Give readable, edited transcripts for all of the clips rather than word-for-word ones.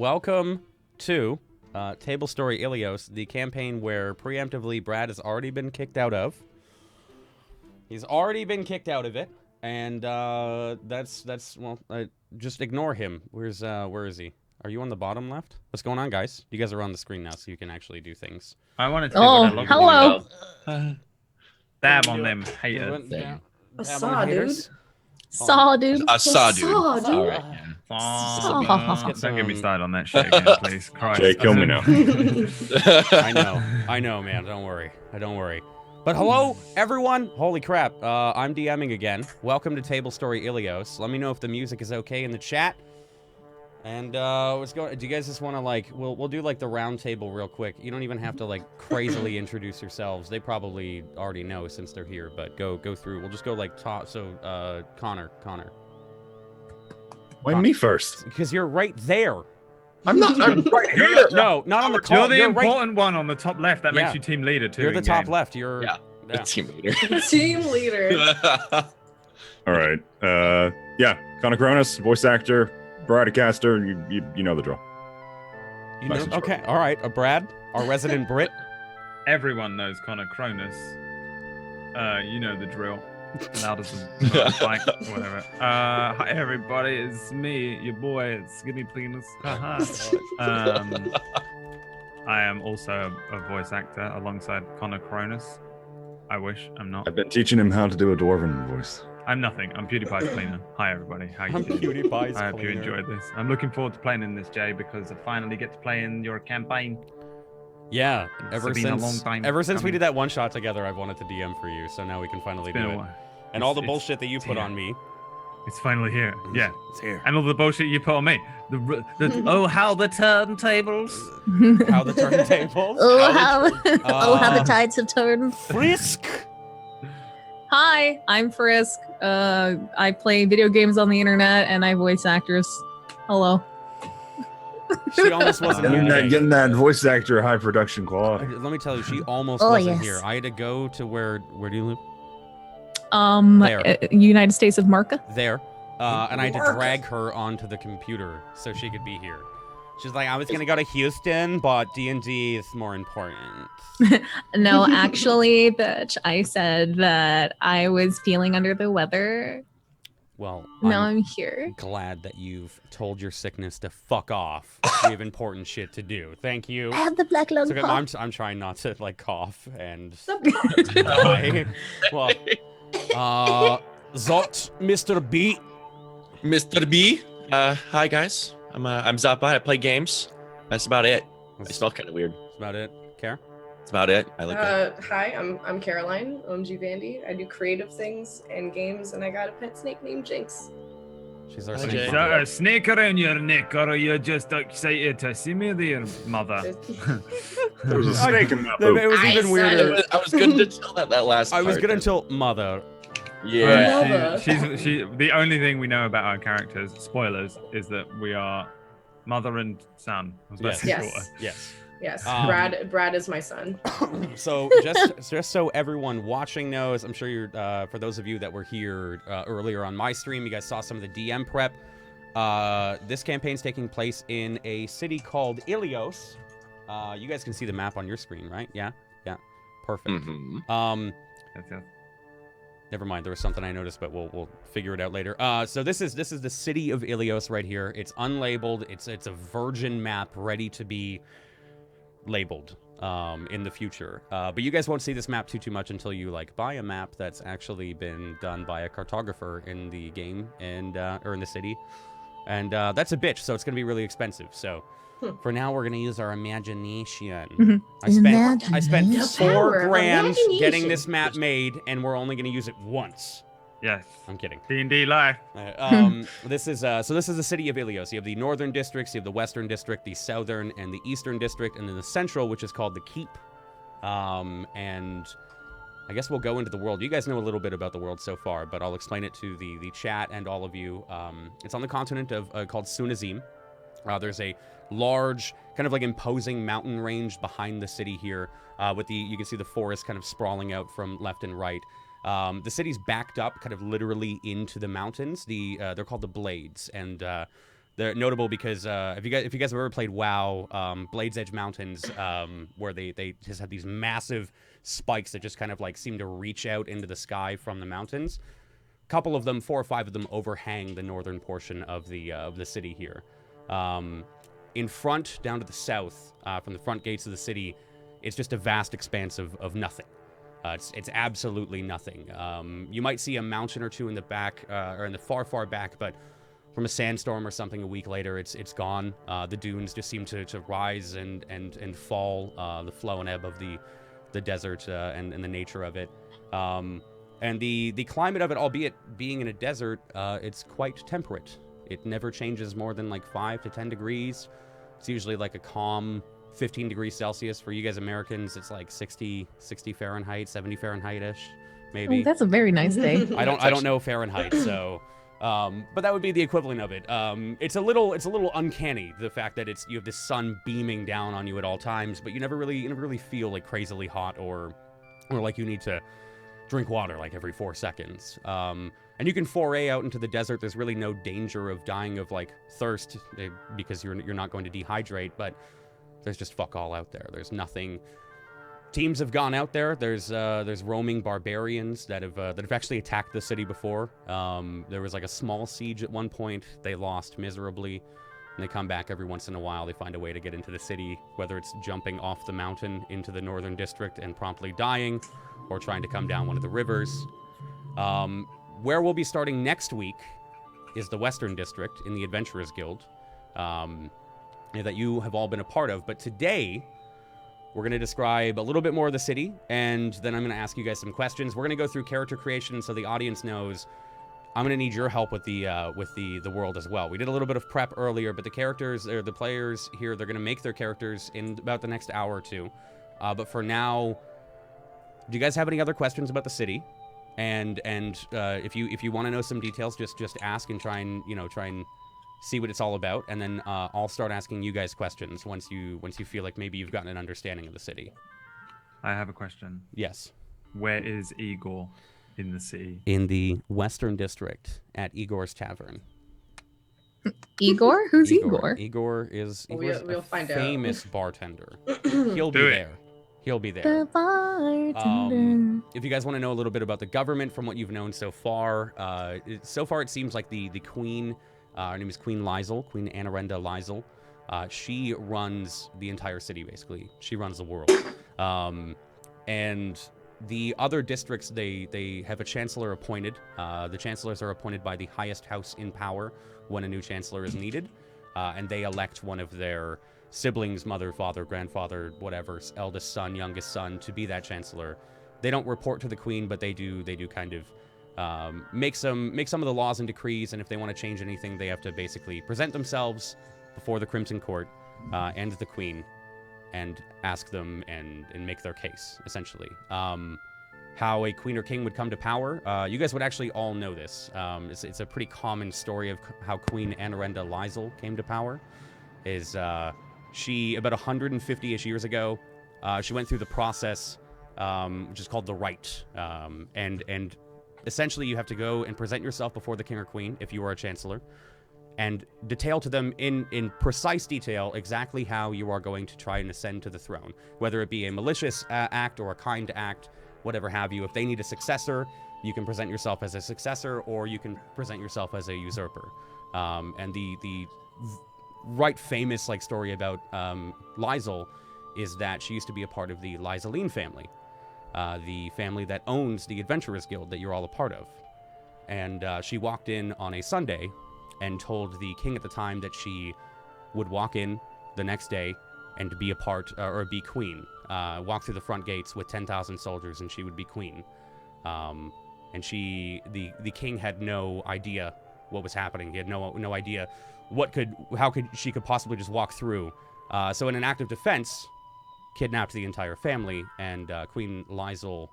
welcome to Tablestory Ilios, the campaign where preemptively Brad has already been kicked out of. He's already been kicked out of it, and just ignore him. Where is he? Are you on the bottom left? What's going on, guys? You guys are on the screen now, so you can actually do things. I wanted to see what I look hello. Dab on them haters. I saw, dude. Saw, dude. I saw, dude. All right. Don't get me started on that shit again, please. Christ. Jay, kill me now. I know, man. Don't worry. But hello, everyone. Holy crap. I'm DMing again. Welcome to Tablestory Ilios. Let me know if the music is okay in the chat. And what's going? Do you guys just want to like? We'll do like the round table real quick. You don't even have to like crazily introduce yourselves. They probably already know since they're here. But go through. We'll just go like top. So Connor. Why me first? Because you're right there. I'm right here. No, not on the call. You're the you're important one on the top left. That makes you team leader too. You're the top left. You're the team leader. Team leader. All right. Yeah. Connor Cronus, voice actor, broadcaster. You know the drill. You know, okay. All right. Brad, our resident Brit. Everyone knows Connor Cronus. You know the drill. Loud as a bike, whatever. Hi everybody, it's me, your boy, Skinny Penis. I am also a voice actor alongside Connor Cronus. I wish I'm not. I've been teaching him how to do a dwarven voice. I'm nothing. I'm PewDiePie's cleaner. Hi everybody, how you doing? PewDiePie's I hope you enjoyed this. I'm looking forward to playing in this, Jay, because I finally get to play in your campaign. Yeah, ever since coming. we did that one shot together, I've wanted to DM for you, so now we can finally do it. And all the bullshit that you put on me. It's finally here. Yeah. It's here. And all the bullshit you put on me. Oh, how the turntables. How the turntables. How the tides have turned. Frisk. Hi, I'm Frisk. I play video games on the internet and I voice actors. Hello. She almost wasn't here. Getting that voice actor high production quality. Let me tell you, she almost wasn't here. I had to go to where do you live? There. United States of America. There. And I had to drag her onto the computer so she could be here. She's like, I was gonna go to Houston, but D&D is more important. No, actually, bitch, I said that I was feeling under the weather. Well, now I'm here. Glad that you've told your sickness to fuck off. We have important shit to do. Thank you. I have the black lung cough. I'm trying not to like cough and die. Well, Zot, Mr. B. Mr. B. Hi guys. I'm Zappa. I play games. That's about it. I smell kind of weird. That's about it. Care? That's about it. I like that. Hi, I'm Caroline, OMG Vandy. I do creative things and games, and I got a pet snake named Jinx. She's our snake. Is that a snake around your neck, or are you just excited to see me there, mother? There was a snake in that boot. It was even weirder. I was good until that last part. I was good until mother. Yeah. She the only thing we know about our characters, spoilers, is that we are mother and son. Yes. Brad is my son. So just so everyone watching knows, I'm sure you're for those of you that were here earlier on my stream, you guys saw some of the DM prep. This campaign's taking place in a city called Ilios. You guys can see the map on your screen, right? Yeah. Perfect. Never mind, there was something I noticed, but we'll figure it out later. So this is the city of Ilios right here. It's unlabeled. It's a virgin map ready to be labeled in the future. But you guys won't see this map too much until you like buy a map that's actually been done by a cartographer in the game and or in the city. And that's a bitch, so it's gonna be really expensive. So for now, we're gonna use our imagination. I spent $4 grand getting this map made, and we're only gonna use it once. Yes, I'm kidding. D&D life. This is the city of Ilios. You have the northern districts, you have the western district, the southern and the eastern district, and then the central, which is called the Keep. And I guess we'll go into the world. You guys know a little bit about the world so far, but I'll explain it to the chat and all of you. It's on the continent of called Sunazim. There's a large, kind of like imposing mountain range behind the city here. You can see the forest kind of sprawling out from left and right. The city's backed up kind of literally into the mountains. They're called the Blades, and They're notable because if you guys have ever played WoW, Blades Edge Mountains, where they just have these massive spikes that just kind of like seem to reach out into the sky from the mountains. A couple of them, 4 or 5 of them, overhang the northern portion of the city here. In front, down to the south, from the front gates of the city, it's just a vast expanse of nothing. It's absolutely nothing. You might see a mountain or two in the back, or in the far back, but from a sandstorm or something a week later, it's gone. The dunes just seem to rise and fall, the flow and ebb of the desert and the nature of it. And the climate of it, albeit being in a desert, it's quite temperate. It never changes more than like 5 to 10 degrees. It's usually like a calm 15 degrees Celsius. For you guys Americans, it's like 60 Fahrenheit, 70 Fahrenheit-ish, maybe. Oh, that's a very nice day. I don't know Fahrenheit, so but that would be the equivalent of it. It's a little uncanny, the fact that you have this sun beaming down on you at all times, but you never really feel like crazily hot or like you need to drink water like every 4 seconds. And you can foray out into the desert. There's really no danger of dying of like thirst because you're not going to dehydrate, but there's just fuck all out there. There's nothing. Teams have gone out there. There's roaming barbarians that have actually attacked the city before. There was like a small siege at one point. They lost miserably, and they come back every once in a while. They find a way to get into the city, whether it's jumping off the mountain into the northern district and promptly dying, or trying to come down one of the rivers. Where we'll be starting next week is the Western District in the Adventurers Guild, that you have all been a part of. But today, we're going to describe a little bit more of the city, and then I'm going to ask you guys some questions. We're going to go through character creation so the audience knows. I'm going to need your help with the world as well. We did a little bit of prep earlier, but the characters, or the players here, they're going to make their characters in about the next hour or two. But for now, do you guys have any other questions about the city? And if you want to know some details, just ask and try and see what it's all about, and then I'll start asking you guys questions once you feel like maybe you've gotten an understanding of the city. I have a question. Yes. Where is Igor in the city? In the Western District at Igor's Tavern. Igor? Who's Igor? Igor is We'll a find out. famous bartender. He'll be there. He'll be there. The bartender. If you guys want to know a little bit about the government from what you've known so far, it seems like the queen, her name is Queen Lizel, Queen Anarenda Lizel. She runs the entire city, basically. She runs the world. And the other districts, they have a chancellor appointed. The chancellors are appointed by the highest house in power when a new chancellor is needed. And they elect one of their siblings, mother, father, grandfather, whatever, eldest son, youngest son, to be that chancellor. They don't report to the queen, but they do kind of make some of the laws and decrees, and if they want to change anything, they have to basically present themselves before the Crimson Court and the queen and ask them and make their case, essentially. How a queen or king would come to power, you guys would actually all know this. It's a pretty common story of how Queen Anarenda Lizel came to power. She, about 150-ish years ago, she went through the process, which is called the Rite. And essentially, you have to go and present yourself before the king or queen, if you are a chancellor, and detail to them in precise detail exactly how you are going to try and ascend to the throne, whether it be a malicious act or a kind act, whatever have you. If they need a successor, you can present yourself as a successor, or you can present yourself as a usurper. And the right famous story about Lizel is that she used to be a part of the Lizeline family, the family that owns the Adventurers Guild that you're all a part of. And she walked in on a Sunday and told the king at the time that she would walk in the next day and be a part, or be queen, walk through the front gates with 10,000 soldiers, and she would be queen. And the king had no idea what was happening. He had no idea how she could possibly just walk through. So in an act of defense, kidnapped the entire family, and Queen Lizel,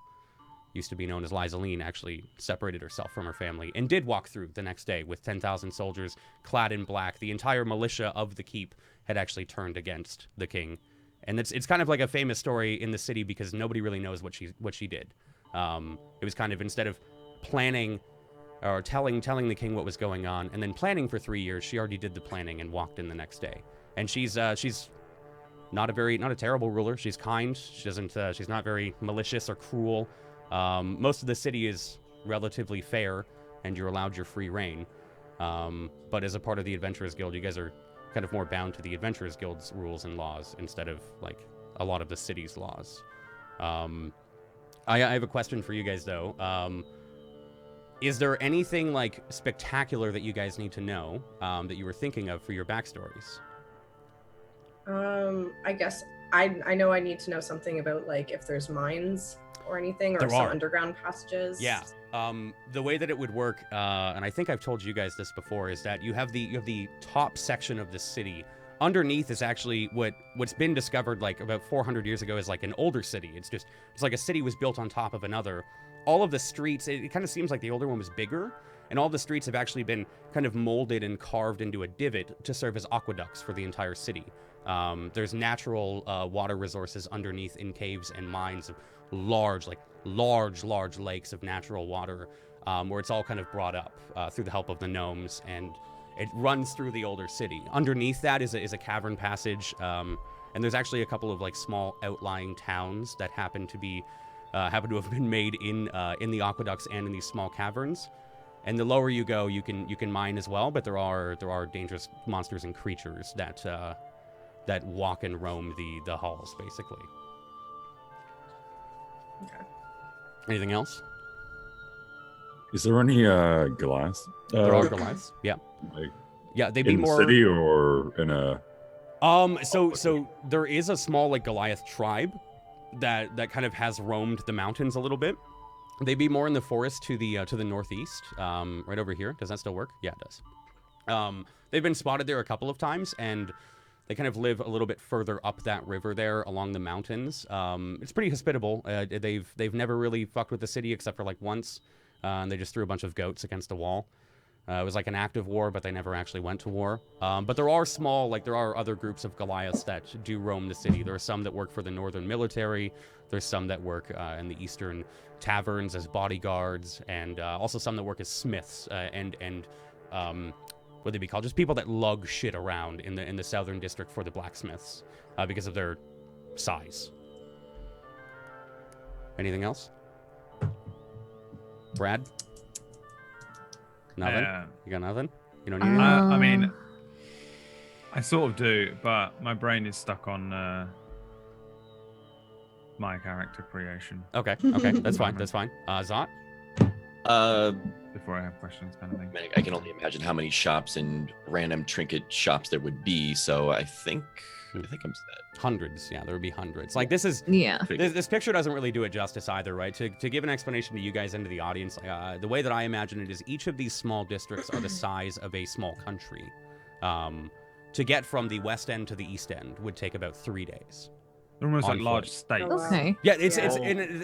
used to be known as Lizeline, actually separated herself from her family and did walk through the next day with 10,000 soldiers clad in black. The entire militia of the keep had actually turned against the king. And it's kind of like a famous story in the city because nobody really knows what she did. It was kind of, instead of planning or telling the king what was going on, and then planning for 3 years. She already did the planning and walked in the next day. And she's not a terrible ruler. She's kind. She doesn't. She's not very malicious or cruel. Most of the city is relatively fair, and you're allowed your free reign. But as a part of the Adventurers Guild, you guys are kind of more bound to the Adventurers Guild's rules and laws instead of like a lot of the city's laws. I have a question for you guys though. Is there anything like spectacular that you guys need to know that you were thinking of for your backstories? I guess I know I need to know something about like if there's mines or anything, or There some are. underground passages. Yeah. The way that it would work, and I think I've told you guys this before, is that you have the top section of the city. Underneath is actually what's been discovered like about 400 years ago is like an older city. It's like a city was built on top of another. All of the streets, it kind of seems like the older one was bigger, and all the streets have actually been kind of molded and carved into a divot to serve as aqueducts for the entire city. There's natural water resources underneath in caves and mines of large lakes of natural water, where it's all kind of brought up through the help of the gnomes, and it runs through the older city. Underneath that is a cavern passage, and there's actually a couple of like small outlying towns that happen to have been made in the aqueducts and in these small caverns. And the lower you go, you can mine as well, but there are dangerous monsters and creatures that walk and roam the halls, basically. Okay. Anything else? Is there any Goliaths? There are Goliaths. Yeah. Like Yeah, they'd be in the more. city or in a. So there is a small like Goliath tribe that kind of has roamed the mountains a little bit. They'd be more in the forest to the northeast, right over here. Does that still work? Yeah, it does. They've been spotted there a couple of times, and they kind of live a little bit further up that river there along the mountains. It's pretty hospitable. They've never really fucked with the city except for like once, and they just threw a bunch of goats against a wall. It was like an active war, but they never actually went to war. But there are other groups of Goliaths that do roam the city. There are some that work for the northern military. There's some that work in the eastern taverns as bodyguards, and also some that work as smiths and what they'd be called, just people that lug shit around in the southern district for the blacksmiths because of their size. Anything else? Brad? Nothing? You got nothing? You don't need it? I mean, I sort of do, but my brain is stuck on my character creation. Okay, that's fine. Zot? Before I have questions, kind of thing. I can only imagine how many shops and random trinket shops there would be. So I think I'm set. Hundreds, yeah, there would be hundreds. Like this is, Yeah. this picture doesn't really do it justice either, right? To give an explanation to you guys and to the audience, the way that I imagine it is each of these small districts are the size of a small country. To get from the west end to the east end would take about 3 days. They're almost On like large foot. states. Okay. Yeah,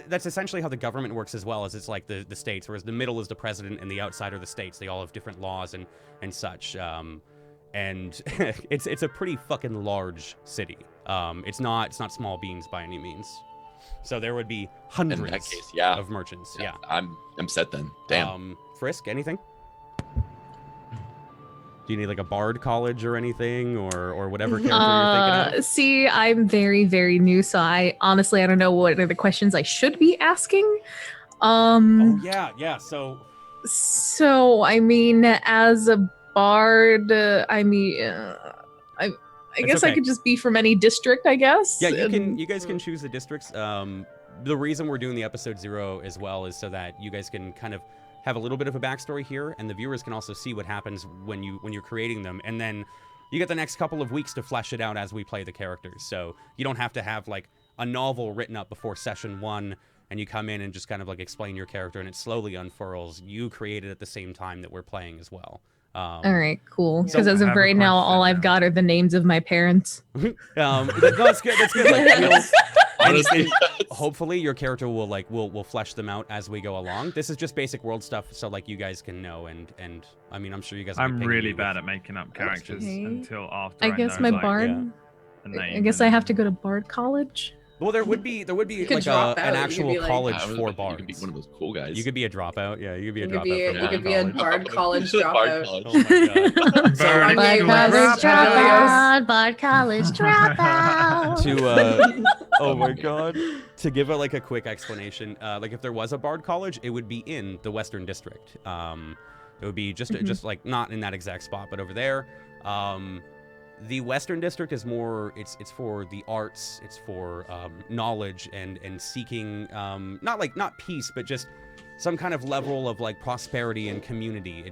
that's essentially how the government works as well, as it's like the states, whereas the middle is the president and the outside are the states. They all have different laws and such. And it's a pretty fucking large city. It's not small beans by any means. So there would be hundreds In that case, yeah. of merchants. Yeah. I'm set then. Damn. Frisk, anything? Do you need like a bard college or anything, or whatever character you're thinking of? See, I'm very, very new, so I don't know what are the questions I should be asking. Oh yeah. So I mean, as a bard, I guess okay. I could just be from any district, I guess. Yeah, you guys can choose the districts. The reason we're doing the episode 0 as well is so that you guys can kind of have a little bit of a backstory here, and the viewers can also see what happens when you're creating them, and then you get the next couple of weeks to flesh it out as we play the characters. So you don't have to have like a novel written up before session 1 and you come in and just kind of like explain your character and it slowly unfurls. You create it at the same time that we're playing as well. All right, cool. So Because as I of have a right now, all question I've got are the names of my parents. That's good. That's good. Like, Honestly, hopefully your character will flesh them out as we go along. This is just basic world stuff, so like you guys can know, and I mean I'm sure you guys. I'm really bad at making up characters Okay. until after I guess know, my like, bard. yeah. a name I guess and I have to go to bard college. Well, there would be You could like drop an out. You could actual be like- college Yeah, for you bards. could be one of those cool guys. You could be a dropout. Yeah, you could be a You could dropout. be from you could be a Bard Bard college Bard dropout. college. Oh my god. Bard Bard college college dropout. Bard college dropout. To oh my god. To give a quick explanation, like if there was a Bard college, it would be in the Western District. It would be just like not in that exact spot, but over there. The Western District is more, it's for the arts, it's for knowledge and seeking, not peace, but just some kind of level of like prosperity and community.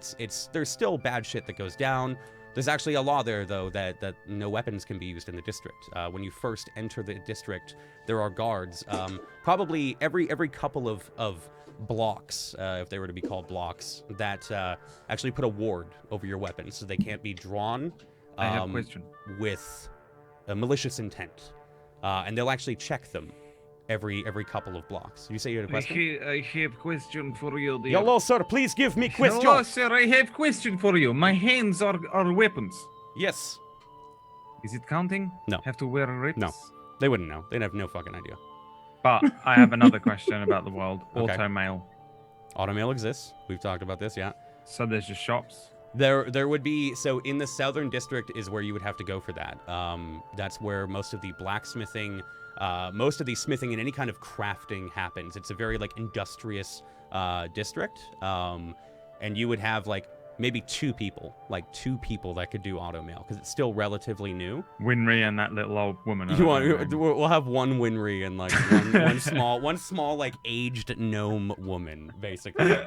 There's still bad shit that goes down. There's actually a law there though that no weapons can be used in the district. When you first enter the district, there are guards, probably every couple of blocks, if they were to be called blocks, that actually put a ward over your weapons so they can't be drawn. I have a question. With a malicious intent, and they'll actually check them every couple of blocks. You say you had a question? I have question for you, dear. Hello, sir. Please give me question. Hello, sir. I have question for you. My hands are weapons. Yes. Is it counting? No. Have to wear rips? No. They wouldn't know. They'd have no fucking idea. But I have another question about the world. Okay. Auto mail. Automail exists. We've talked about this. Yeah. So there's just shops. There would be, so in the Southern District is where you would have to go for that. That's where most of the blacksmithing, most of the smithing and any kind of crafting happens. It's a very like industrious district, and you would have like maybe two people that could do auto mail because it's still relatively new. Winry and that little old woman. We'll have one Winry and like one small like aged gnome woman basically.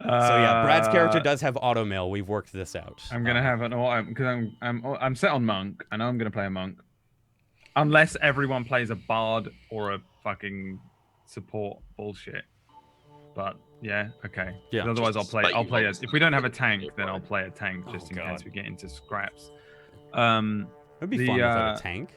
So yeah, Brad's character does have auto mail. We've worked this out. I'm gonna have an auto because I'm set on monk. I know I'm gonna play a monk, unless everyone plays a bard or a fucking support bullshit. But yeah, okay. Yeah. Otherwise, I'll play. If we don't have a tank, then I'll play a tank just in God. case we get into scraps. It'd be fun without a tank.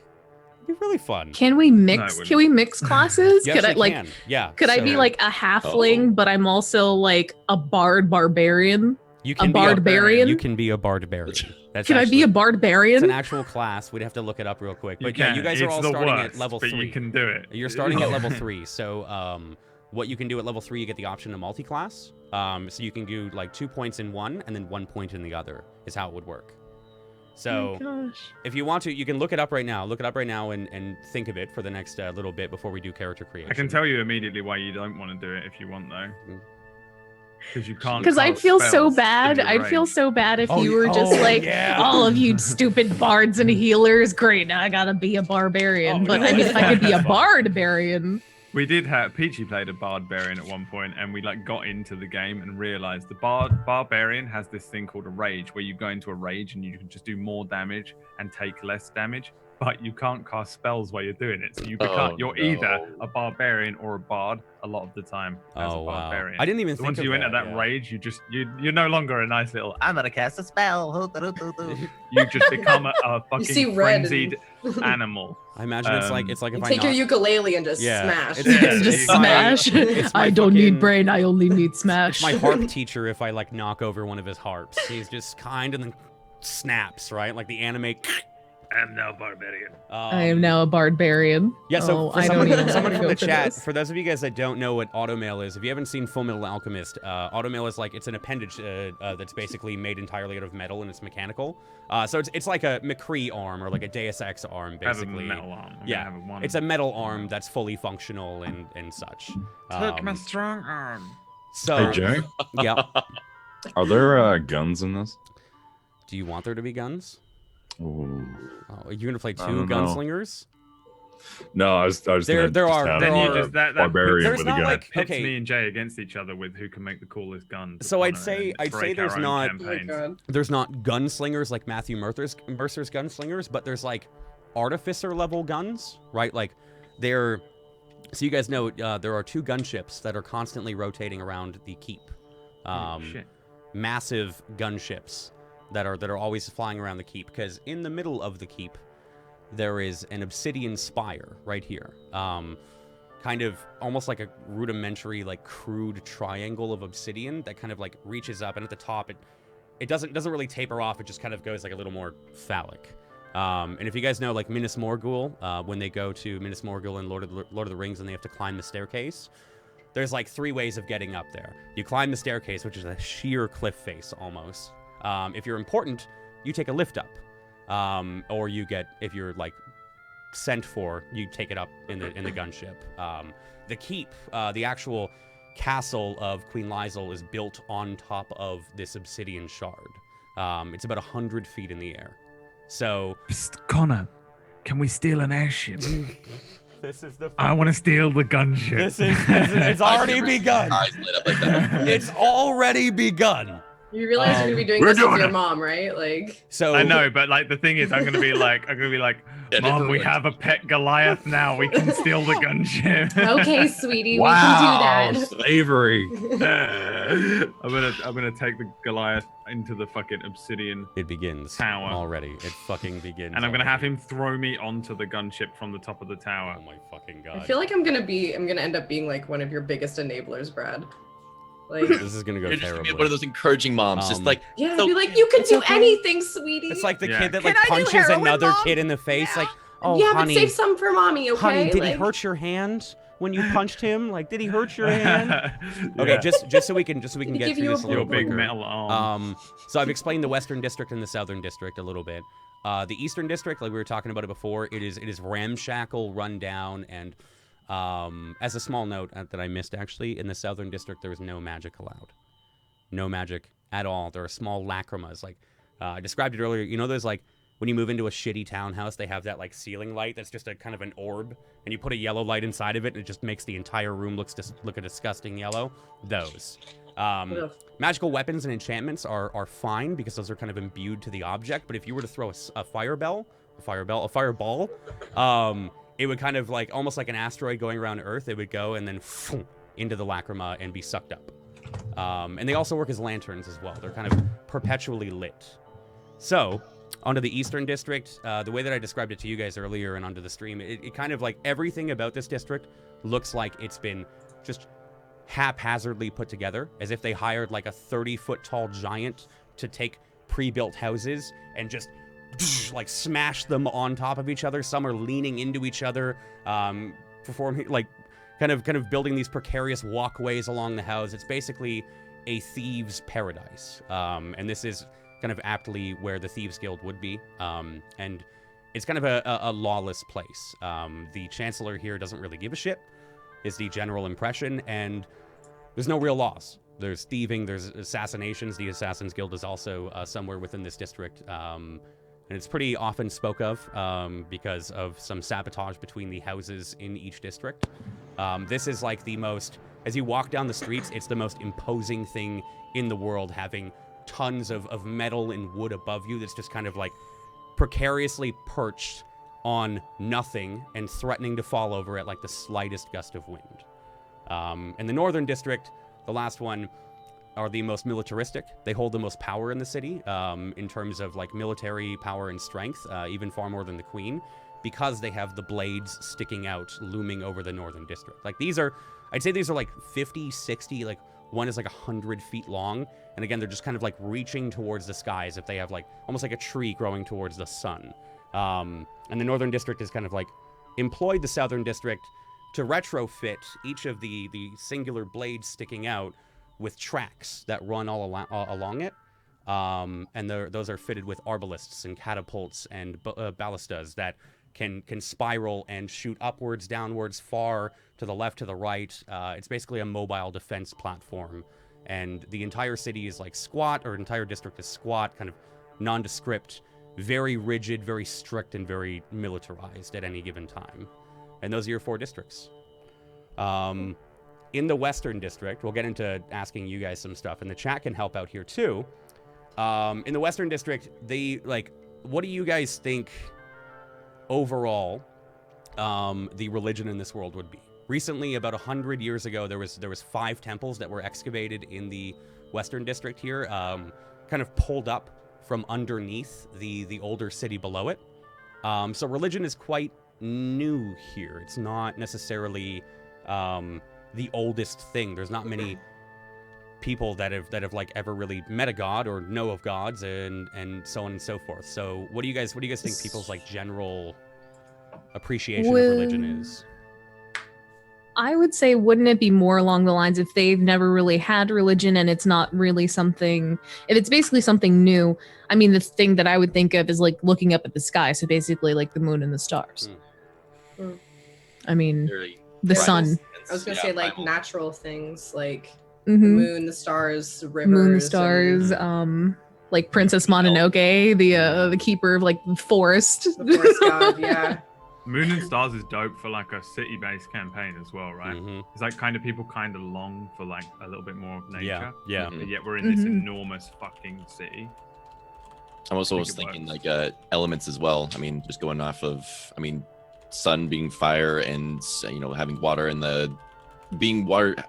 It'd be really fun. Can we mix? wouldn't. Can we mix classes? You Could I actually like? can. Yeah. Could I so be like a halfling, but I'm also like a bard barbarian? you can a barbarian? You can be a barbarian. That's Can I be a It's barbarian? an actual class. We'd have to look it up real quick. But yeah, you guys are It's all the starting worst, at level but 3. you can do it. You're starting at level 3. So what you can do at level 3, you get the option to multi-class. So you can do like 2 points in one and then 1 point in the other is how it would work. So gosh. if you want to, you can look it up right now. Look it up right now and think of it for the next little bit before we do character creation. I can tell you immediately why you don't want to do it if you want though. Because you can't. Because I'd cast feel so spells bad. in your I'd feel range. so bad if Oh, you were just oh, like, yeah. all of you stupid bards and healers. Great, now I gotta be a barbarian. Oh, but no, I mean, if I could be a fun. barbarian. We did have Peachy played a barbarian at one point, and we like got into the game and realized the barbarian has this thing called a rage, where you go into a rage and you can just do more damage and take less damage, but you can't cast spells while you're doing it. So you become you're either a barbarian or a bard a lot of the time as a Oh wow! barbarian. I didn't even So think once of you enter that yeah. rage, you're no longer a nice little I'm gonna cast a spell. You just become a fucking see red frenzied animal. I imagine it's like You if I take your knock- ukulele and just Yeah, smash. it's- Yeah, Just it's my- smash. it's my I don't fucking- need brain. I only need smash. It's my harp teacher if I like knock over one of his harps. He's just kind and then snaps, right? Like the anime. I'm now barbarian. I am now a barbarian. Yeah, so Oh, for I someone, don't even someone wanna from go the for chat, this. for those of you guys that don't know what automail is, if you haven't seen Full Metal Alchemist, automail is like, it's an appendage that's basically made entirely out of metal and it's mechanical. So it's like a McCree arm or like a Deus Ex arm, I have a basically. metal arm. I'm Yeah, gonna have one. It's a metal arm that's fully functional and such. Took my strong arm. So, Hey Jay, yeah. are there guns in this? Do you want there to be guns? Ooh. Oh, are you gonna play I 2 don't know. gunslingers? No, I was There gonna are- just have there Then you are- just that barbarian There's with a not gun. like pits okay. me and Jay against each other with who can make the coolest guns. So on I'd it say- and I'd say break there's our own not- Oh my campaigns. god. There's not gunslingers like Matthew Mercer's gunslingers, but there's like artificer level guns, right? Like they're, so you guys know there are 2 gunships that are constantly rotating around the keep. Oh, shit. Massive gunships that are always flying around the keep, because in the middle of the keep there is an obsidian spire right here. Kind of almost like a rudimentary, like crude triangle of obsidian that kind of like reaches up, and at the top it doesn't really taper off. It just kind of goes like a little more phallic. And if you guys know, like Minas Morgul, when they go to Minas Morgul in Lord of the Rings and they have to climb the staircase, there's like 3 ways of getting up there. You climb the staircase, which is a sheer cliff face almost. If you're important, you take a lift up, or you get, if you're like sent for, you take it up in the gunship. The keep, the actual castle of Queen Lizel is built on top of this obsidian shard. It's about 100 feet in the air. So, Psst, Connor, can we steal an airship? this is the. I want to steal the gunship. This is it's already begun. Eyes lit up like that. It's already begun. You realize you're gonna be doing we're this with doing your it. mom, right? Like, So I know, but like the thing is, I'm gonna be like, Yeah, Mom, we different. have a pet Goliath now. We can steal the gunship. okay, sweetie, Wow, we can slavery. do that. I'm gonna take the Goliath into the fucking obsidian, it begins Tower. already. It fucking begins. and I'm gonna have already. him throw me onto the gunship from the top of the tower. Oh my fucking god. I feel like I'm gonna end up being like one of your biggest enablers, Brad. Like, this is gonna go You're just gonna terribly. be one of those encouraging moms, just like yeah, so- be like, you can It's do okay. anything, sweetie. It's like the Yeah. kid that Can like I do punches heroin, another Mom? kid in the face. Yeah. Like, oh yeah, honey, but save some for mommy, okay? honey, did he Like, hurt your hand when you punched him? Like, did he hurt your hand? Yeah. Okay, just so we can Did get he give through you this a a little your big quicker. metal arm. So I've explained the Western District and the Southern District a little bit. The Eastern District, like we were talking about it before, it is ramshackle, run down, and as a small note that I missed actually, in the Southern District there is no magic allowed. No magic at all. There are small lacrimas. Like I described it earlier. You know, there's like when you move into a shitty townhouse, they have that like ceiling light that's just a kind of an orb, and you put a yellow light inside of it, and it just makes the entire room look a disgusting yellow. Those. Ugh. Magical weapons and enchantments are fine because those are kind of imbued to the object. But if you were to throw a fireball, it would kind of like almost like an asteroid going around Earth. It would go and then into the lacrima and be sucked up. And they also work as lanterns as well. They're kind of perpetually lit. So, onto the Eastern District, the way that I described it to you guys earlier and onto the stream, it kind of like everything about this district looks like it's been just haphazardly put together, as if they hired like a 30-foot tall giant to take pre-built houses and just like smash them on top of each other. Some are leaning into each other, performing like kind of building these precarious walkways along the house. It's basically a thieves' paradise, and this is kind of aptly where the Thieves Guild would be, and it's kind of a lawless place. The Chancellor here doesn't really give a shit, is the general impression, and there's no real laws. There's thieving, there's assassinations. The Assassin's Guild is also somewhere within this district, and it's pretty often spoke of because of some sabotage between the houses in each district. This is like the most, as you walk down the streets, it's the most imposing thing in the world, having tons of metal and wood above you that's just kind of like precariously perched on nothing and threatening to fall over at like the slightest gust of wind. And the Northern District, the last one, are the most militaristic. They hold the most power in the city in terms of like military power and strength, even far more than the Queen, because they have the blades sticking out, looming over the Northern District. Like these are, I'd say these are like 50, 60, like one is like 100 feet long. And again, they're just kind of like reaching towards the sky as if they have like, almost like a tree growing towards the sun. And the Northern District is kind of like employed the Southern District to retrofit each of the singular blades sticking out with tracks that run all along it. And those are fitted with arbalists and catapults and ballistas that can spiral and shoot upwards, downwards, far, to the left, to the right. It's basically a mobile defense platform. And the entire city is like squat, or entire district is squat, kind of nondescript, very rigid, very strict, and very militarized at any given time. And those are your 4 districts. In the Western District, we'll get into asking you guys some stuff, and the chat can help out here too. In the Western District, what do you guys think overall the religion in this world would be? Recently, about 100 years ago, there was 5 temples that were excavated in the Western District here, kind of pulled up from underneath the older city below it. So religion is quite new here. It's not necessarily the oldest thing. There's not many people that have like ever really met a god or know of gods and so on and so forth. So what do you guys think people's like general appreciation of religion is? I would say, wouldn't it be more along the lines if they've never really had religion and it's not really something, if it's basically something new? I mean, the thing that I would think of is like looking up at the sky. So basically like the moon and the stars. I mean, the sun. I was going to say like natural things like the Mhm. moon, the stars, the rivers. Moon, the stars, like Princess Mononoke, the keeper of like the forest. The forest god, yeah. Moon and Stars is dope for like a city-based campaign as well, right? Mhm. It's like kind of people kind of long for like a little bit more of nature. Yeah. But yet we're in this enormous fucking city. I'm also think it thinking works. like elements as well. I mean, just going off of, I mean, sun being fire and having water and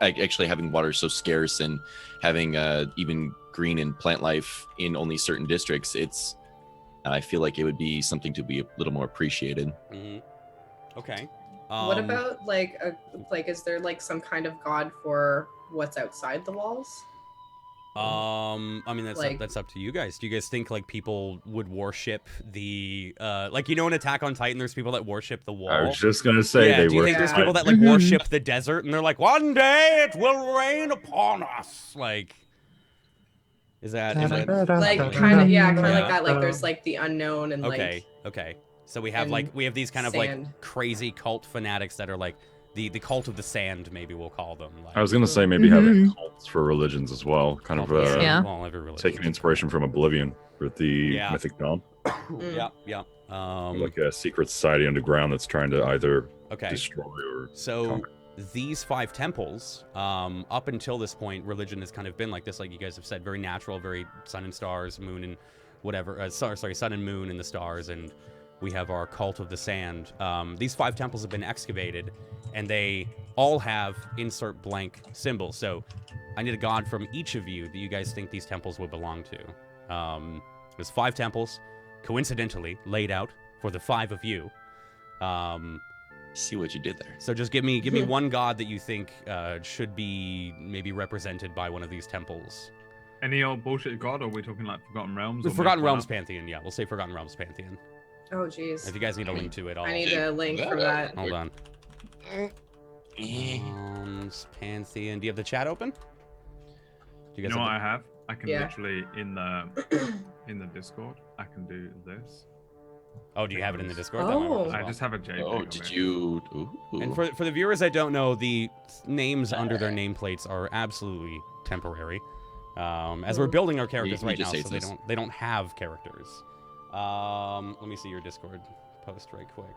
actually having water so scarce and having even green and plant life in only certain districts. I feel like it would be something to be a little more appreciated. Okay. What about like is there like some kind of god for what's outside the walls? I mean Like- that's up to you guys. Do you guys think like people would worship the like in Attack on Titan there's people that worship the wall? I was just gonna say yeah, they do you were. think there's people that like worship the desert and they're like, one day it will rain upon us? Like, is that Like kind of like that. Like there's like the unknown and okay, okay. So we have and these kind of sand. like crazy cult fanatics that are like the cult of the sand, maybe we'll call them. Like, I was gonna say maybe having cults for religions as well, kind of cult of the sand. Yeah. Well, every religion. taking inspiration from Oblivion with the Yeah. mythic dawn, Yeah. like a secret society underground that's trying to either Okay. destroy or So conquer. these 5 temples, up until this point, religion has kind of been like this, like you guys have said, very natural, very sun and stars, moon and whatever. Sorry, sun and moon and the stars, and we have our cult of the sand. These 5 temples have been excavated, and they all have insert blank symbols. So I need a god from each of you that you guys think these temples would belong to. There's 5 temples, coincidentally laid out for the 5 of you. See what you did there. So just give me one god that you think should be maybe represented by one of these temples. Any old bullshit god, or are we talking like Forgotten Realms? The or Forgotten make one Realms up? Pantheon, yeah. We'll say Forgotten Realms Pantheon. Oh jeez. If you guys need a link to it, I'll... I need a link for that. Hold on. Realms Pantheon. Do you have the chat open? Do You guys know what have I have? I can Yeah. literally in the Discord, I can do this. Oh, do you have it in the Discord? That might work Oh. as I well. just have a JPEG. Oh, of did it. you? Ooh. And for the viewers that don't know, the names under their nameplates are absolutely temporary. As we're building our characters He right now, just so hates they us. don't have characters. Let me see your Discord post right quick.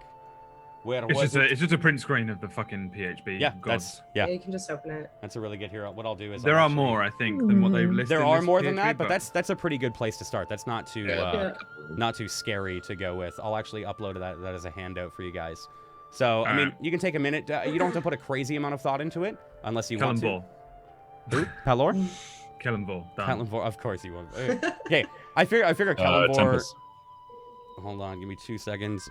Where was it? It's just a print screen of the fucking PHP Yeah, gods. Yeah, you can just open it. that's a really good hero. What I'll do is There I'll are actually- more, I think, than what they've listed. There in are this more than PHP, that, but that's a pretty good place to start. That's not too Yeah. not too scary to go with. I'll actually upload that as a handout for you guys. So I mean, Alright. you can take a minute. You don't have to put a crazy amount of thought into it unless you want to. Kellenvor. Who? Pelor? Kellenvor. Done. Kellenvor, of course you want. Okay, I figure Kellenvor. Tempest. Hold on, give me 2 seconds.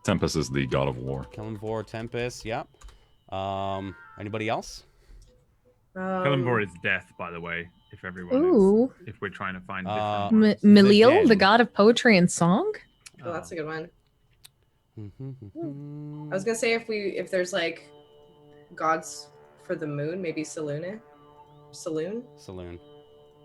Tempest is the god of war. Kellenvor, Tempest. Yep. Anybody else? Kellenvor is death, by the way. If everyone Ooh. is, if we're trying to find Uh, different ones. Miliel, dead. the god of poetry and song? Oh, that's a good one. Mm-hmm. I was gonna say if there's like gods for the moon, maybe Saloon. Saloon.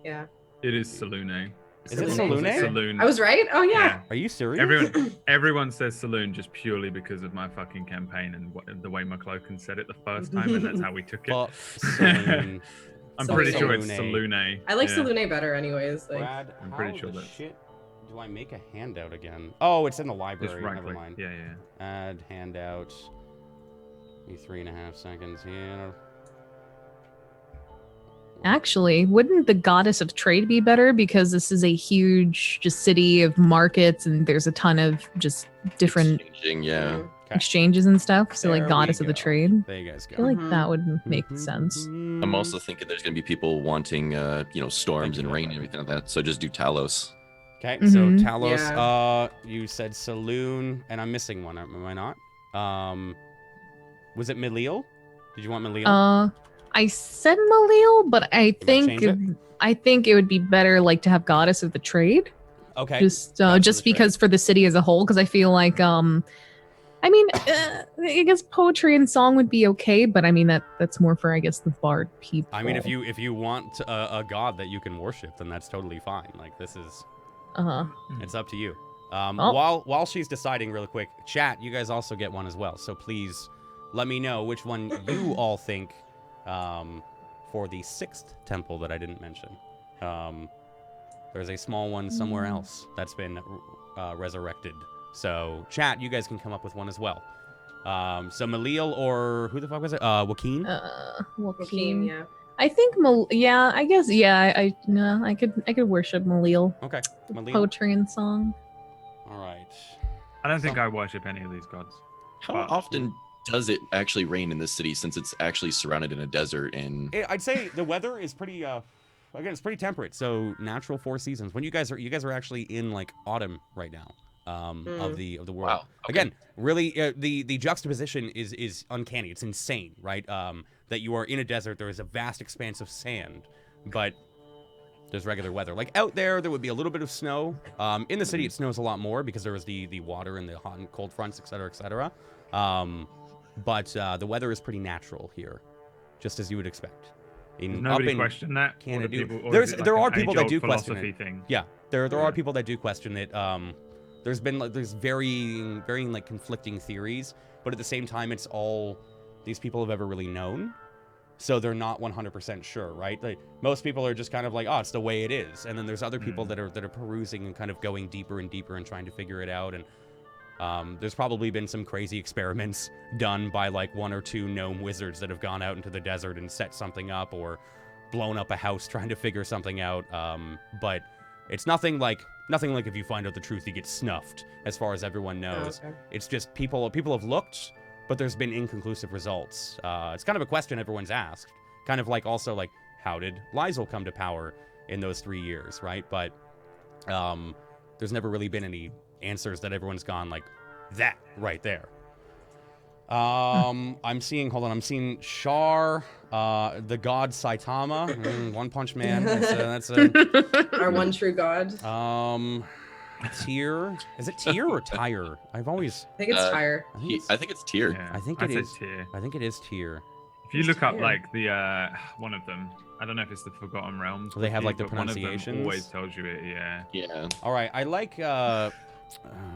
Yeah. It is Salune. Is it Saloon? Salune? Saloon. I was right. Oh yeah. Are you serious? Everyone says Saloon just purely because of my fucking campaign and the way McCloken said it the first time, and that's how we took it. Fuck Saloon. I'm pretty sure it's Salune. Salune. I like yeah. Salune better, anyways. Like, Brad, I'm how pretty sure the that- shit do I make a handout again? Oh, it's in the Just library. right Never click. mind. Yeah, yeah. Add handout. Give me 3.5 seconds here. Actually, wouldn't the goddess of trade be better? Because this is a huge just city of markets and there's a ton of just different Exchanging, yeah. exchanges and stuff. So There like we goddess of the go. trade. There you guys I go. feel like Mhm. that would make sense. I'm also thinking there's gonna be people wanting, storms and rain and everything like that. So just do Talos. Okay, so Mhm. Talos, Yeah. you said Saloon, and I'm missing one, am I not? Was it Miliel? Did you want Miliel? I said Malil, but I change it? think it would be better like to have Goddess of the Trade. Okay. Just Goddess of just the because for the city as a whole, because I feel like I mean, I guess poetry and song would be okay, but I mean that's more for I guess the bard people. I mean, if you want a god that you can worship, then that's totally fine. Like this is, it's up to you. While she's deciding, real quick, chat, you guys also get one as well. So please let me know which one you all think for the 6th temple that I didn't mention. There's a small one somewhere else that's been resurrected. So, chat, you guys can come up with one as well. So Malil or who the fuck was it? Joaquin? Joaquin, yeah. I think I guess I could worship Malil. Okay, Malil. Poetry and song. All right. I don't think I worship any of these gods. How often does it actually rain in this city, since it's actually surrounded in a desert? And I'd say the weather is pretty. Again, it's pretty temperate. So natural 4 seasons. When you guys are actually in like autumn right now. Of the world. Wow, okay. Again, really, the juxtaposition is uncanny. It's insane, right? That you are in a desert. There is a vast expanse of sand, but there's regular weather. Like out there would be a little bit of snow. In the city, it snows a lot more because there is the water and the hot and cold fronts, etc., etc. But the weather is pretty natural here, just as you would expect. Nobody question that. Canada, there are people that do question it. Thing? Yeah, there are people that do question it. There's varying like conflicting theories, but at the same time, it's all these people have ever really known, so they're not 100% sure, right? Like most people are just kind of like, oh, it's the way it is, and then there's other people that are perusing and kind of going deeper and deeper and trying to figure it out. And there's probably been some crazy experiments done by like 1 or 2 gnome wizards that have gone out into the desert and set something up or blown up a house trying to figure something out. But it's nothing like if you find out the truth, you get snuffed, as far as everyone knows. Oh, okay. It's just people have looked, but there's been inconclusive results. It's kind of a question everyone's asked. Kind of like also like, how did Lysel come to power in those 3 years, right? But there's never really been any answers that everyone's gone like that right there. I'm seeing Shar, the god Saitama, One Punch Man. That's Our one true god. Tyr. Is it Tyr or Tyre? I think it's Tyre. I think it's Tyr. Yeah, I think it is. I think it is Tyr. If you look up like the one of them, I don't know if it's the Forgotten Realms. They have like the but one of them pronunciations. always tells you it. Yeah. Yeah. All right, I like.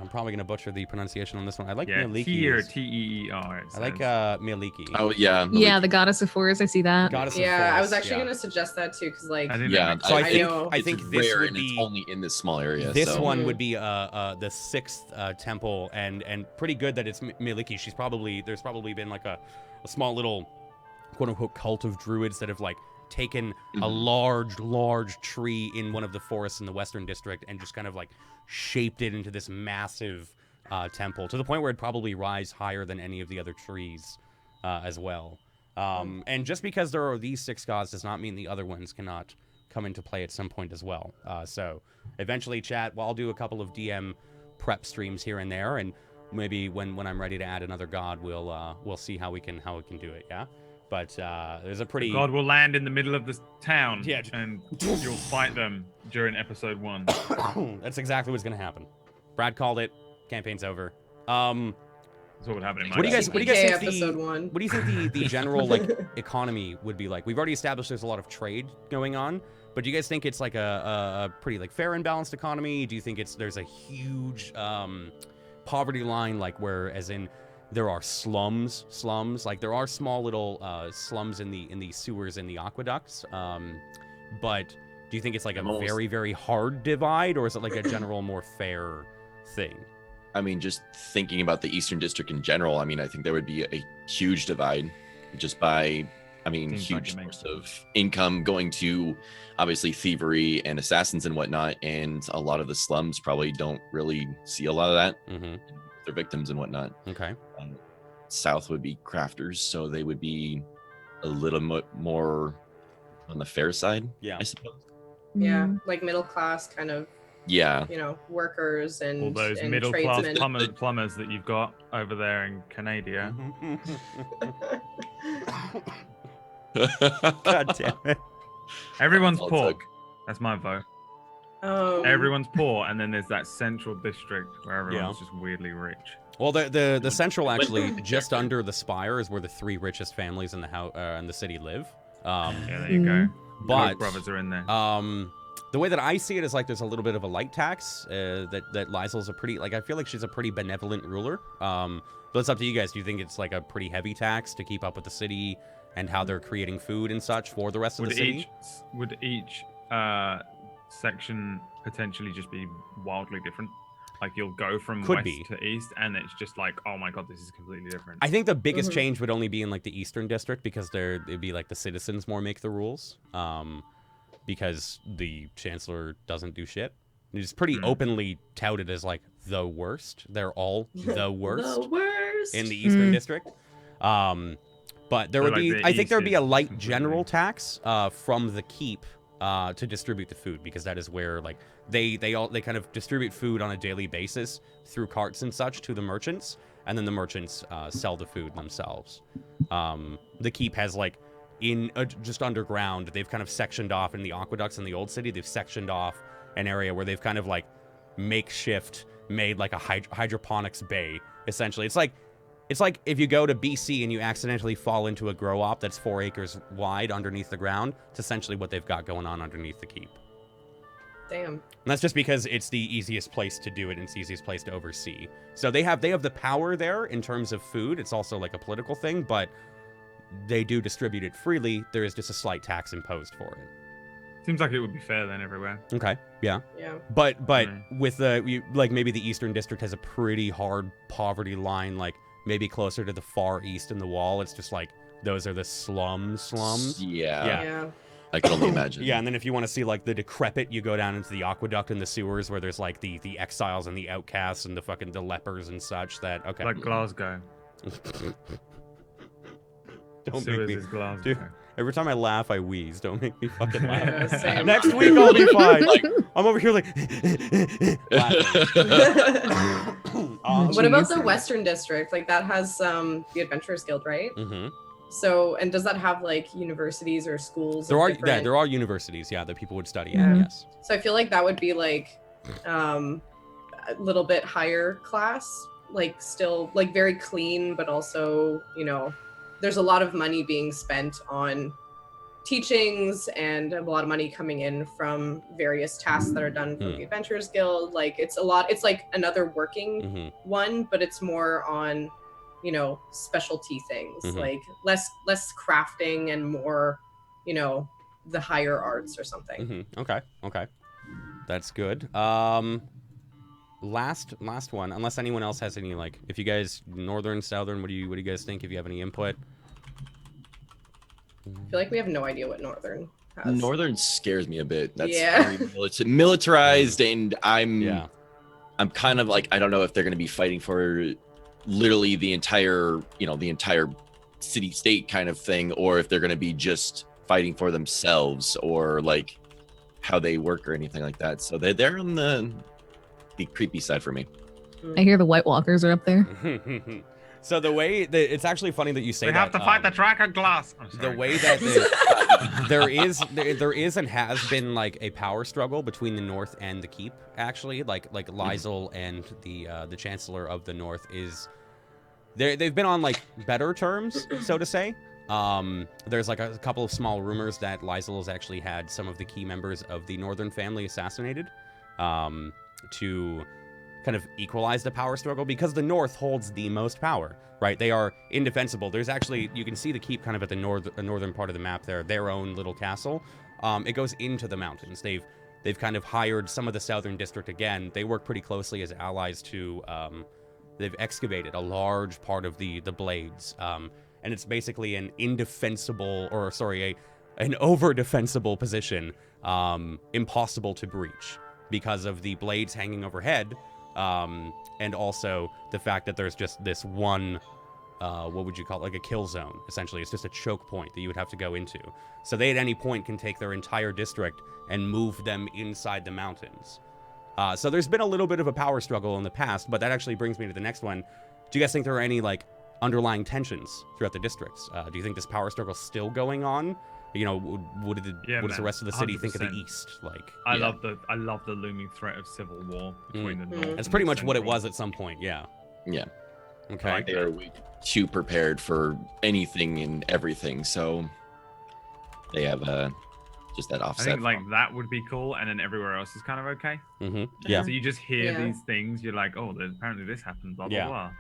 I'm probably gonna butcher the pronunciation on this one. I like Miliki. Tyr, T-E-E-R. I like Miliki. Oh yeah. Yeah, the Goddess of Forest. I see that. Goddess of Yeah, Forest, I was actually yeah. gonna suggest that too, because like, So I it's think this rare would and be it's only in this small area. this so. one would be the 6th temple, and pretty good that it's Miliki. There's probably been like a small little quote unquote cult of druids that have like taken a large tree in one of the forests in the Western District and just kind of like shaped it into this massive temple, to the point where it'd probably rise higher than any of the other trees as well. And just because there are these 6 gods does not mean the other ones cannot come into play at some point as well. So eventually, chat, I'll do a couple of DM prep streams here and there, and maybe when I'm ready to add another god, we'll see how we can do it. Yeah. But there's a pretty... God will land in the middle of this town, Yeah. and you'll fight them during episode 1. That's exactly what's gonna happen. Brad called it. Campaign's over. That's what would happen in my What do you guys CPK think episode 1. what do you think the general like economy would be like? We've already established there's a lot of trade going on, but do you guys think it's like a pretty like fair and balanced economy? Do you think there's a huge poverty line, like where as in there are slums, like there are small little slums in the sewers and the aqueducts, but do you think it's like a very, very hard divide, or is it like a general more fair thing? I mean, just thinking about the Eastern District in general, I mean, I think there would be a huge divide just by, I mean, Seems huge like it source of income going to obviously thievery and assassins and whatnot. And a lot of the slums probably don't really see a lot of that. Mm-hmm. Their victims and whatnot. Okay. South would be crafters, so they would be a little more on the fair side, Yeah. I suppose. Yeah, Mm. like middle class kind of, Yeah. workers and All those and middle class tradesmen. plumbers that you've got over there in Canada. God damn it. Everyone's All it poor. took. That's my vote. Everyone's Everyone's poor, and then there's that central district where everyone's just weirdly rich. Well, the central actually just under the spire is where the 3 richest families in the city live. Yeah, there you go. But Koch brothers are in there. the way that I see it is like there's a little bit of a light tax. That Lysel's a pretty I feel like she's a pretty benevolent ruler. But it's up to you guys. Do you think it's like a pretty heavy tax to keep up with the city and how they're creating food and such for the rest of the city? Would each section potentially just be wildly different? Like you'll go from west to east, and it's just like, oh my god, this is completely different. I think the biggest change would only be in like the eastern district because it'd be like the citizens more make the rules, because the chancellor doesn't do shit. He's pretty openly touted as like the worst. They're all the worst, the worst in the eastern district. But there would be, I think there would be a light general tax from the keep to distribute the food, because that is where like they kind of distribute food on a daily basis through carts and such to the merchants, and then the merchants sell the food themselves. The keep has like just underground, they've kind of sectioned off in the aqueducts in the old city. They've sectioned off an area where they've kind of like makeshift made like a hydroponics bay. Essentially, it's like if you go to BC and you accidentally fall into a grow op that's 4 acres wide underneath the ground. It's essentially what they've got going on underneath the keep. Damn. And that's just because it's the easiest place to do it and it's the easiest place to oversee. So they have the power there in terms of food. It's also like a political thing, but they do distribute it freely. There is just a slight tax imposed for it. Seems like it would be fair then everywhere. Okay, yeah. Yeah. But with like maybe the Eastern District has a pretty hard poverty line, like maybe closer to the far east in the wall. It's just like those are the slums. Yeah. I can only imagine. Yeah, and then if you want to see like the decrepit, you go down into the aqueduct and the sewers where there's like the exiles and the outcasts and the lepers and such. That okay. Like Glasgow. Don't Sewers make me. is Glasgow. Dude, every time I laugh, I wheeze. Don't make me fucking laugh. Yeah, same. Next week I'll be fine. I'm over here like. What about the Western District? Like that has the Adventurers Guild, right? Mm-hmm. So, and does that have like universities or schools? There are different... there are universities, yeah, that people would study at. Yes. So I feel like that would be like a little bit higher class, like still like very clean, but also, you know, there's a lot of money being spent on teachings and a lot of money coming in from various tasks that are done from the Adventurers Guild. Like it's a lot, it's like another working one, but it's more on, you know, specialty things, like less crafting and more, you know, the higher arts or something. Okay, that's good. Last one, unless anyone else has any, like, if you guys northern, southern, what do you guys think? If you have any input? I feel like we have no idea what northern has. Northern scares me a bit. That's militarized, and I'm kind of like, I don't know if they're going to be fighting for literally the entire city state kind of thing, or if they're going to be just fighting for themselves, or like how they work or anything like that. So they're on the creepy side for me. I hear the White Walkers are up there. So the way that it's actually funny that you say we have to fight the Dragon Glass. The way that there is and has been like a power struggle between the North and the Keep. Actually, like Lysel and the Chancellor of the North is they've been on like better terms, so to say. There's like a couple of small rumors that Lysel has actually had some of the key members of the Northern family assassinated, to kind of equalize the power struggle, because the North holds the most power, right? They are indefensible. There's actually, you can see the keep kind of at the northern part of the map there, their own little castle. It goes into the mountains. They've kind of hired some of the southern district again. They work pretty closely as allies to, they've excavated a large part of the blades. And it's basically an indefensible, or sorry, an over-defensible position, impossible to breach because of the blades hanging overhead. And also the fact that there's just this one, what would you call it? Like a kill zone, essentially. It's just a choke point that you would have to go into. So they at any point can take their entire district and move them inside the mountains. So there's been a little bit of a power struggle in the past, but that actually brings me to the next one. Do you guys think there are any, like, underlying tensions throughout the districts. Do you think this power struggle is still going on? You know, what did the rest of the city think of the 100%. East? Like, I love the looming threat of civil war between the North. that's and pretty the much what it Central. was at some point. Yeah. Yeah. Okay. They are way too prepared for anything and everything, so they have just that I offset. think like that would be cool, and then everywhere else is kind of okay. Yeah. So you just hear Yeah. these things, you're like, oh, apparently this happened, blah blah Yeah. blah.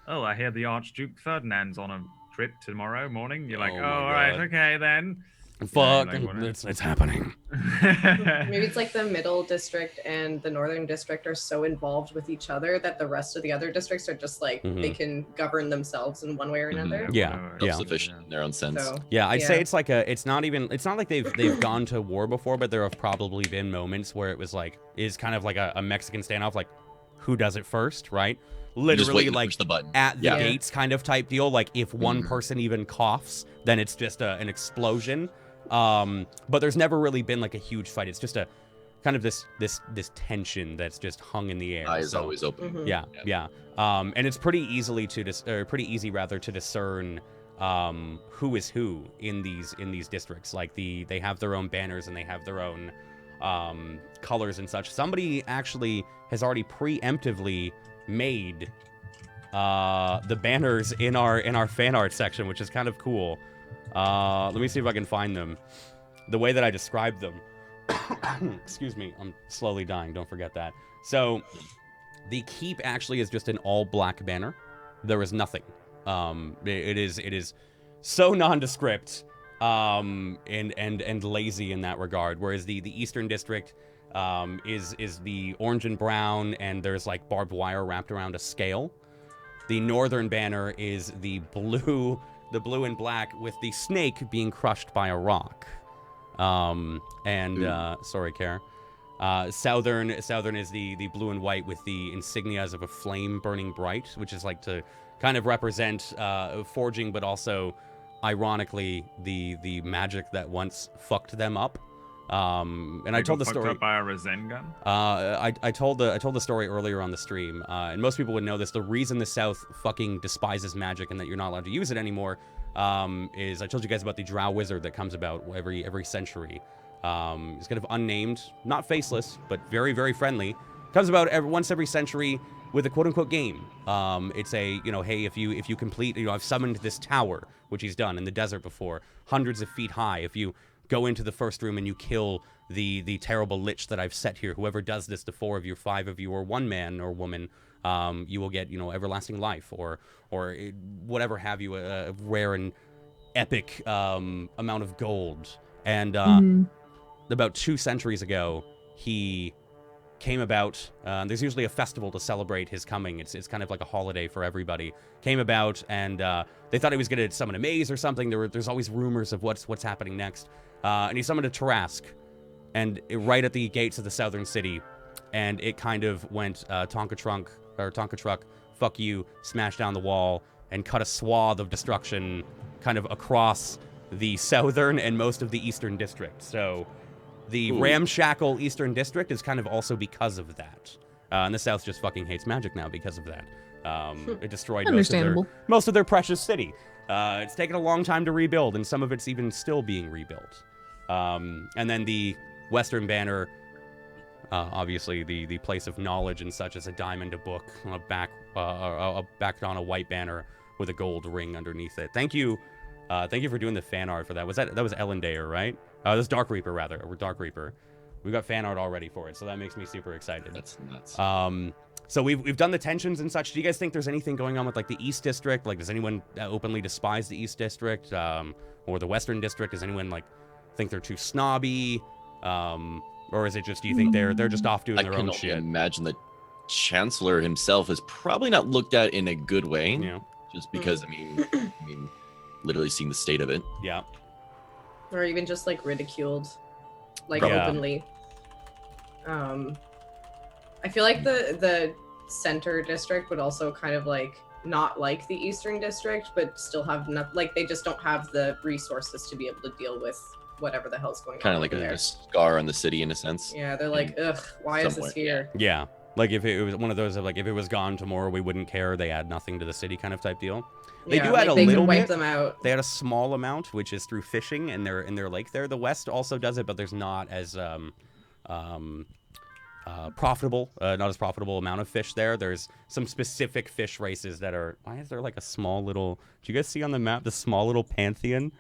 Oh, I hear the Archduke Ferdinand's on a trip tomorrow morning. You're like, Oh oh, my all right, God. okay then. Fuck, like, whatever. it's happening. Maybe it's like the middle district and the northern district are so involved with each other that the rest of the other districts are just like they can govern themselves in one way or another. Yeah, yeah. Self-sufficient in their own sense. So Yeah, I'd say it's like it's not like they've gone to war before, but there have probably been moments where it was like is kind of like a Mexican standoff, like who does it first, right? Literally like push the button. at the Yeah. gates kind of type deal. Like if one person even coughs, then it's just an explosion. But there's never really been like a huge fight. It's just a kind of this tension that's just hung in the air. Eye is So, always open. yeah. And it's pretty easy to discern who is who in these districts. Like they have their own banners and they have their own colors and such. Somebody actually has already preemptively made the banners in our fan art section, which is kind of cool. Let me see if I can find them. The way that I described them. Excuse me, I'm slowly dying. Don't forget that. So, the keep actually is just an all black banner. There is nothing. It is so nondescript, and lazy in that regard. Whereas the Eastern District, is the orange and brown, and there's like barbed wire wrapped around a scale. The Northern banner is the blue and black with the snake being crushed by a rock. Sorry, Kara. Southern is the blue and white with the insignias of a flame burning bright, which is like to kind of represent forging, but also ironically the magic that once fucked them up. And I told the story Up by a Rezen gun. I told the story earlier on the stream, and most people would know this. The reason the South fucking despises magic and that you're not allowed to use it anymore is I told you guys about the Drow Wizard that comes about every century. He's kind of unnamed, not faceless, but very, very friendly. Comes about once every century with a quote-unquote game. It's a, hey, if you complete, I've summoned this tower, which he's done in the desert before, hundreds of feet high. If you go into the first room and you kill the terrible lich that I've set here, whoever does this to 4 of you, 5 of you, or 1 man or woman, you will get, everlasting life or whatever have you, a rare and epic amount of gold. And about 2 centuries ago, he came about. There's usually a festival to celebrate his coming. It's kind of like a holiday for everybody. Came about, and they thought he was going to summon a maze or something. There's always rumors of what's happening next. And he summoned a Tarask, and right at the gates of the southern city, and it kind of went Tonka truck, fuck you, smashed down the wall, and cut a swath of destruction kind of across the southern and most of the eastern district. So the ramshackle eastern district is kind of also because of that. And the South just fucking hates magic now because of that. It destroyed most of their precious city. It's taken a long time to rebuild, and some of it's even still being rebuilt. And then the Western banner, obviously the place of knowledge and such, is a diamond, a book, backed on a white banner with a gold ring underneath it. Thank you for doing the fan art for that. That was Ellendayer, right? That was Dark Reaper, rather. Or Dark Reaper. We've got fan art already for it, so that makes me super excited. That's nuts. So we've done the tensions and such. Do you guys think there's anything going on with like the East District? Like, does anyone openly despise the East District or the Western District? Does anyone like think they're too snobby, or is it just, do you think they're just off doing their own shit? I can imagine the Chancellor himself is probably not looked at in a good way. Yeah. Just because I mean, literally seeing the state of it. Yeah. Or even just like ridiculed, like Yeah. openly. I feel like the center district would also kind of like not like the eastern district, but still have like they just don't have the resources to be able to deal with whatever the hell's going Kind on. of like over there. a scar on the city in a sense. Yeah, they're like, ugh, why is this Somewhat, here? Yeah. Like if it was one of those of like if it was gone tomorrow, we wouldn't care. They add nothing to the city kind of type deal. They do add a they little can wipe bit. them out. They had a small amount, which is through fishing in their lake there. The West also does it, but there's not as profitable, not as profitable amount of fish there. There's some specific fish races that are. Why is there like a small little? Do you guys see on the map the small little pantheon?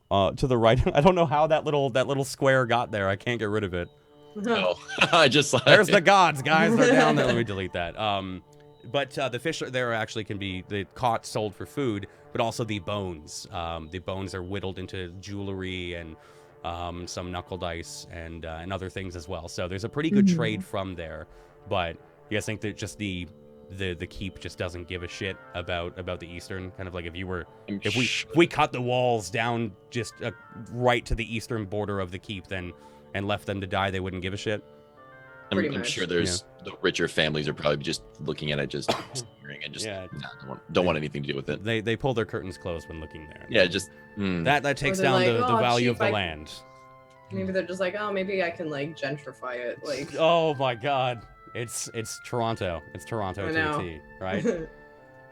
To the right. I don't know how that little square got there. I can't get rid of it. Oh, I just like There's the gods, guys. They're down there. Let me delete that. But the fish there actually can be caught, sold for food, but also the bones. The bones are whittled into jewelry and some knuckle dice and other things as well. So there's a pretty good trade from there. But you guys think that just the keep just doesn't give a shit about the Eastern, kind of like if we cut the walls down just right to the eastern border of the keep then and left them to die, they wouldn't give a shit. I'm sure there's the richer families are probably just looking at it, just staring and just don't want anything to do with it. They pull their curtains closed when looking there. Yeah, just that takes down like, the value of the land. Maybe they're just like, oh, maybe I can like gentrify it. Like, oh my god, it's Toronto. It's Toronto to a T, right?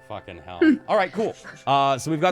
Fucking hell. All right, cool. So we've got the